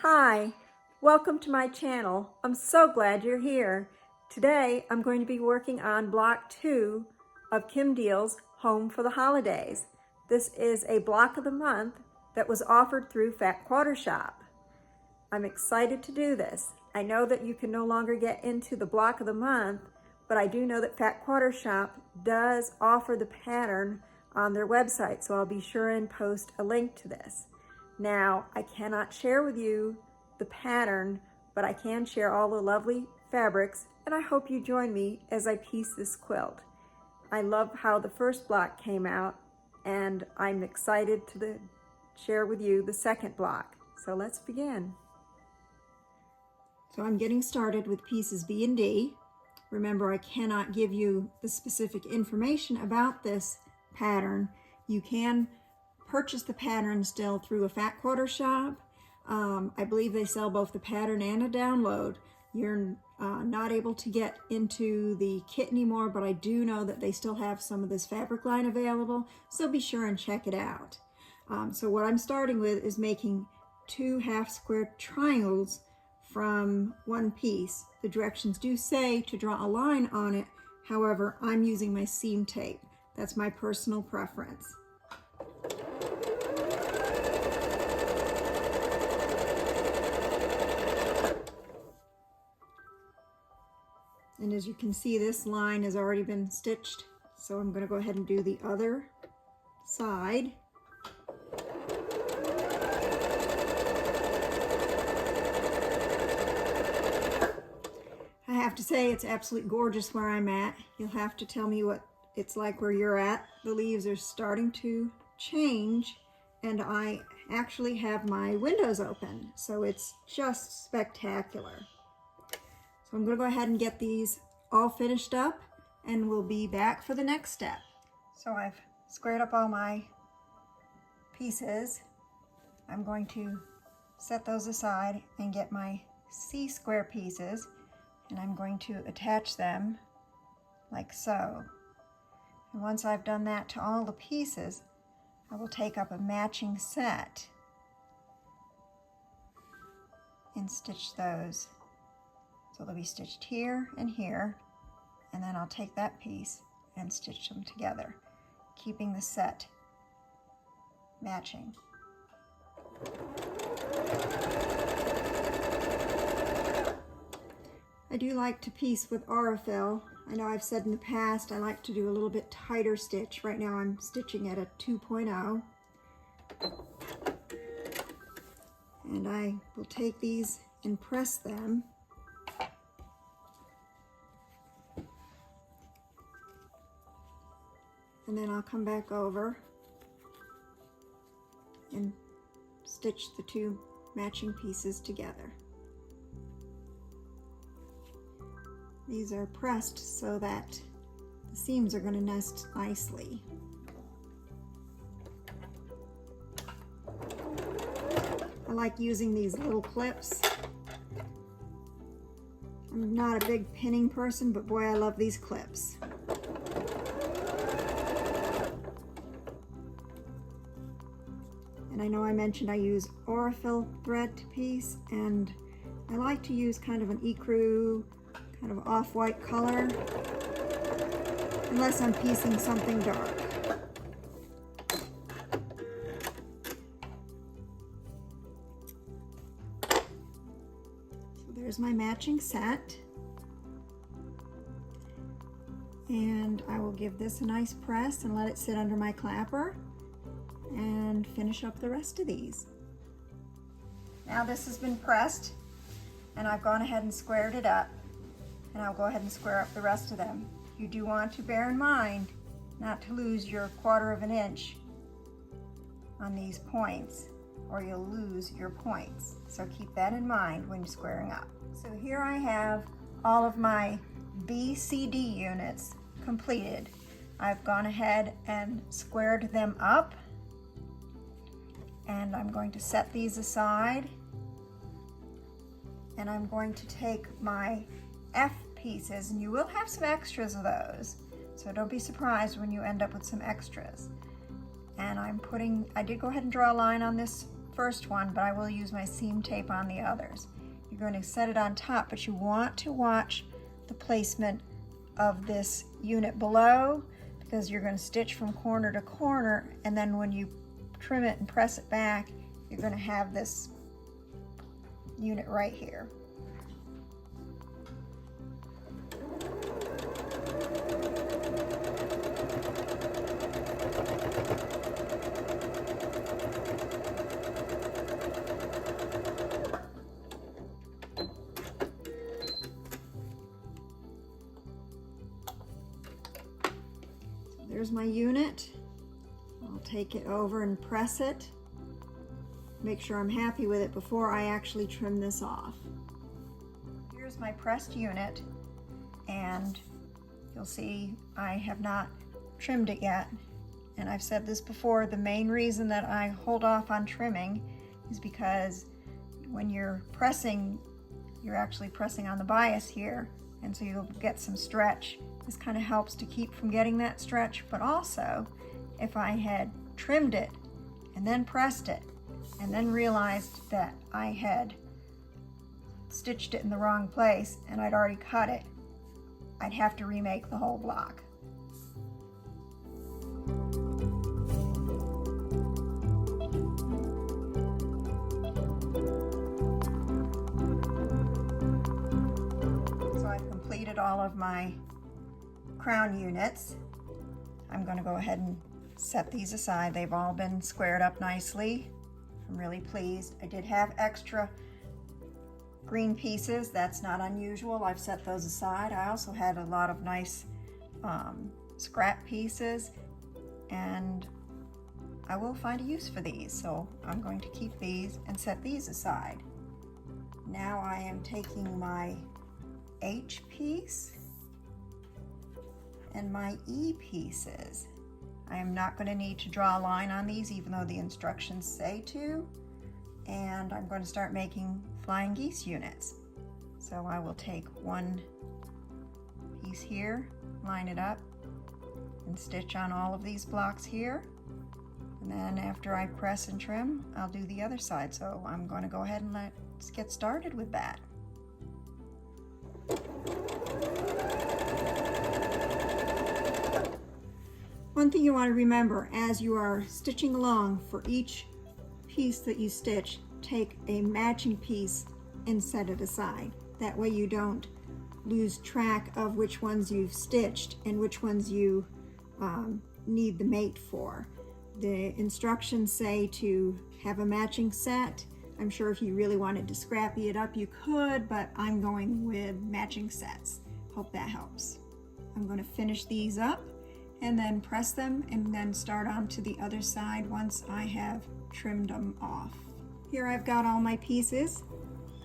Hi, welcome to my channel. I'm so glad you're here. Today I'm going to be working on block 2 of Kim Deal's Home for the Holidays. This is a block of the month that was offered through Fat Quarter Shop. I'm excited to do this. I know that you can no longer get into the block of the month, but I do know that Fat Quarter Shop does offer the pattern on their website, so I'll be sure and post a link to this. Now, I cannot share with you the pattern, but I can share all the lovely fabrics, and I hope you join me as I piece this quilt. I love how the first block came out, and I'm excited to share with you the second block. So let's begin. So I'm getting started with pieces B and D. Remember, I cannot give you the specific information about this pattern. You can purchase the pattern still through a Fat Quarter Shop. I believe they sell both the pattern and a download. You're not able to get into the kit anymore, but I do know that they still have some of this fabric line available, so be sure and check it out. So what I'm starting with is making 2 half-square triangles from one piece. The directions do say to draw a line on it. However, I'm using my seam tape. That's my personal preference. And as you can see, this line has already been stitched, so I'm going to go ahead and do the other side. I have to say, it's absolutely gorgeous where I'm at. You'll have to tell me what it's like where you're at. The leaves are starting to change, and I actually have my windows open, so it's just spectacular. So I'm going to go ahead and get these all finished up, and we'll be back for the next step. So I've squared up all my pieces. I'm going to set those aside and get my C-square pieces, and I'm going to attach them like so. And once I've done that to all the pieces, I will take up a matching set and stitch those. So they'll be stitched here and here, and then I'll take that piece and stitch them together, keeping the set matching. I do like to piece with Aurifil. I know I've said in the past I like to do a little bit tighter stitch. Right now I'm stitching at a 2.0. And I will take these and press them. And then I'll come back over and stitch the 2 matching pieces together. These are pressed so that the seams are going to nest nicely. I like using these little clips. I'm not a big pinning person, but boy, I love these clips. And I know I mentioned I use Aurifil thread to piece, and I like to use kind of an ecru, kind of off-white color, unless I'm piecing something dark. So there's my matching set. And I will give this a nice press and let it sit under my clapper and finish up the rest of these. Now this has been pressed, and I've gone ahead and squared it up, and I'll go ahead and square up the rest of them. You do want to bear in mind not to lose your 1/4 of an inch on these points, or you'll lose your points. So keep that in mind when you're squaring up. So here I have all of my BCD units completed. I've gone ahead and squared them up, and I'm going to set these aside, and I'm going to take my F pieces, and you will have some extras of those, so don't be surprised when you end up with some extras. And I did go ahead and draw a line on this first one, but I will use my seam tape on the others. You're going to set it on top, but you want to watch the placement of this unit below, because you're going to stitch from corner to corner, and then when you trim it and press it back, you're going to have this unit right here. There's my unit. I'll take it over and press it. Make sure I'm happy with it before I actually trim this off. Here's my pressed unit, and you'll see I have not trimmed it yet. And I've said this before, the main reason that I hold off on trimming is because when you're pressing, you're actually pressing on the bias here, and so you'll get some stretch. This kind of helps to keep from getting that stretch, but also if I had trimmed it and then pressed it and then realized that I had stitched it in the wrong place and I'd already cut it, I'd have to remake the whole block. So I've completed all of my crown units. I'm going to go ahead and set these aside. They've all been squared up nicely. I'm really pleased. I did have extra green pieces. That's not unusual. I've set those aside. I also had a lot of nice scrap pieces, and I will find a use for these, so I'm going to keep these and set these aside. Now I am taking my H piece and my E pieces. I am not going to need to draw a line on these, even though the instructions say to, and I'm going to start making flying geese units. So I will take one piece here, line it up, and stitch on all of these blocks here, and then after I press and trim, I'll do the other side. So I'm going to go ahead and let's get started with that. One thing you want to remember as you are stitching along, for each piece that you stitch, take a matching piece and set it aside. That way you don't lose track of which ones you've stitched and which ones you need the mate for. The instructions say to have a matching set. I'm sure if you really wanted to scrappy it up, you could, but I'm going with matching sets. Hope that helps. I'm going to finish these up and then press them and then start on to the other side once I have trimmed them off. Here I've got all my pieces.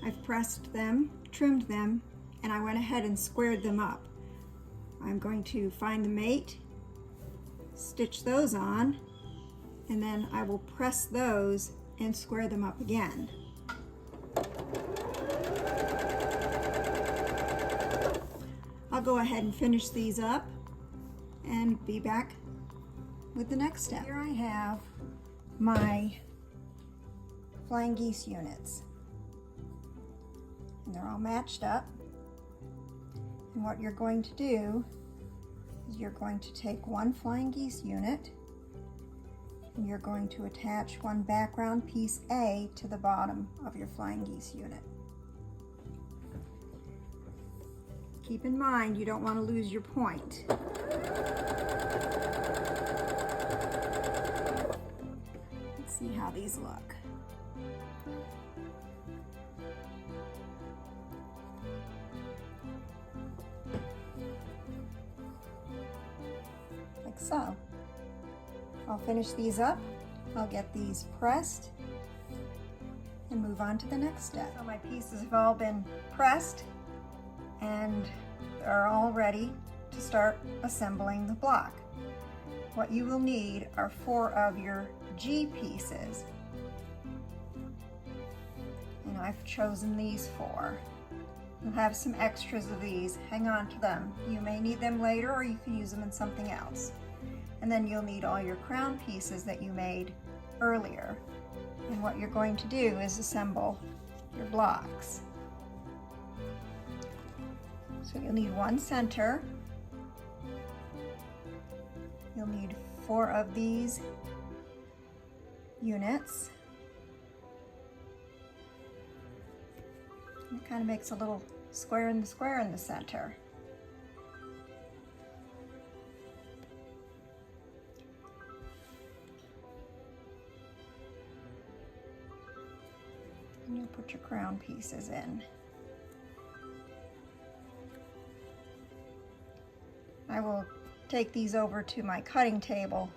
I've pressed them, trimmed them, and I went ahead and squared them up. I'm going to find the mate, stitch those on, and then I will press those and square them up again. I'll go ahead and finish these up and be back with the next step. Here I have my flying geese units, and they're all matched up. And what you're going to do is you're going to take one flying geese unit and you're going to attach one background piece A to the bottom of your flying geese unit. Keep in mind you don't want to lose your point. Let's see how these look. Like so. I'll finish these up, I'll get these pressed, and move on to the next step. So my pieces have all been pressed, and they're all ready to start assembling the block. What you will need are 4 of your G pieces, and I've chosen these 4. You'll have some extras of these. Hang on to them. You may need them later, or you can use them in something else. And then you'll need all your crown pieces that you made earlier. And what you're going to do is assemble your blocks. So you'll need one center. You'll need 4 of these units. It kind of makes a little square in the center. And you'll put your crown pieces in. I will take these over to my cutting table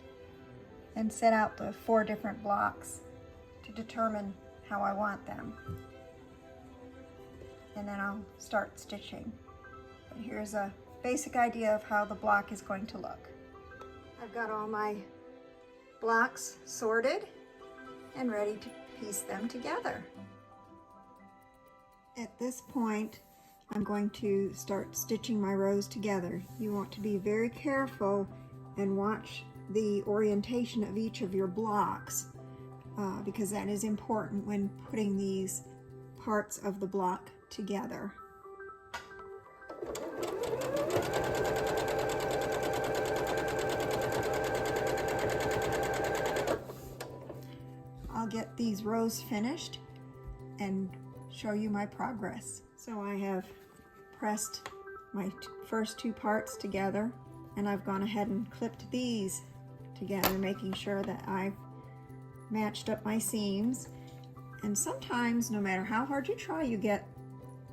and set out the 4 different blocks to determine how I want them. And then I'll start stitching. But here's a basic idea of how the block is going to look. I've got all my blocks sorted and ready to piece them together. At this point, I'm going to start stitching my rows together. You want to be very careful and watch the orientation of each of your blocks because that is important when putting these parts of the block together. I'll get these rows finished and show you my progress. So I have pressed my first 2 parts together, and I've gone ahead and clipped these together, making sure that I've matched up my seams. And sometimes, no matter how hard you try, you get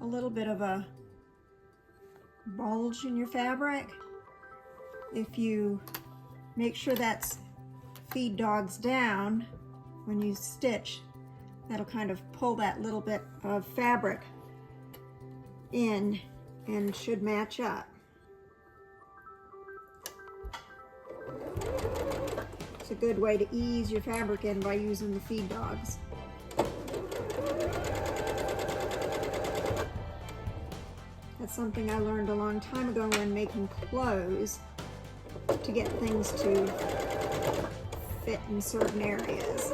a little bit of a bulge in your fabric. If you make sure that's feed dogs down when you stitch, that'll kind of pull that little bit of fabric in and should match up. It's a good way to ease your fabric in by using the feed dogs. That's something I learned a long time ago when making clothes, to get things to fit in certain areas.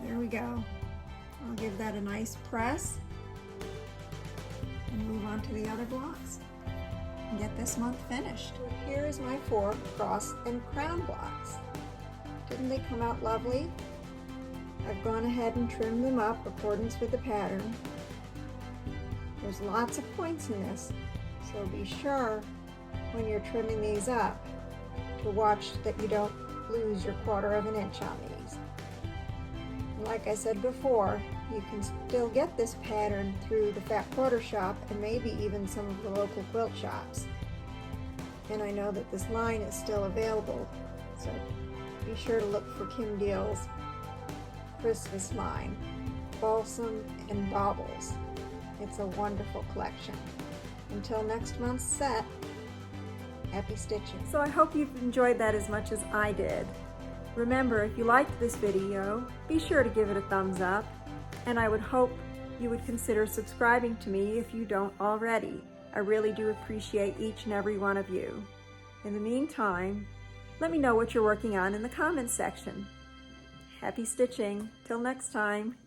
There we go. I'll give that a nice press and move on to the other blocks and get this month finished. Here is my 4 cross and crown blocks. Didn't they come out lovely? I've gone ahead and trimmed them up in accordance with the pattern. There's lots of points in this, so be sure when you're trimming these up to watch that you don't lose your 1/4 inch on these. Like I said before, you can still get this pattern through the Fat Quarter Shop and maybe even some of the local quilt shops. And I know that this line is still available, so be sure to look for Kim Deal's Christmas line, Balsam and Baubles. It's a wonderful collection. Until next month's set, happy stitching. So I hope you've enjoyed that as much as I did. Remember, if you liked this video, be sure to give it a thumbs up, and I would hope you would consider subscribing to me if you don't already. I really do appreciate each and every one of you. In the meantime, let me know what you're working on in the comments section. Happy stitching. Till next time.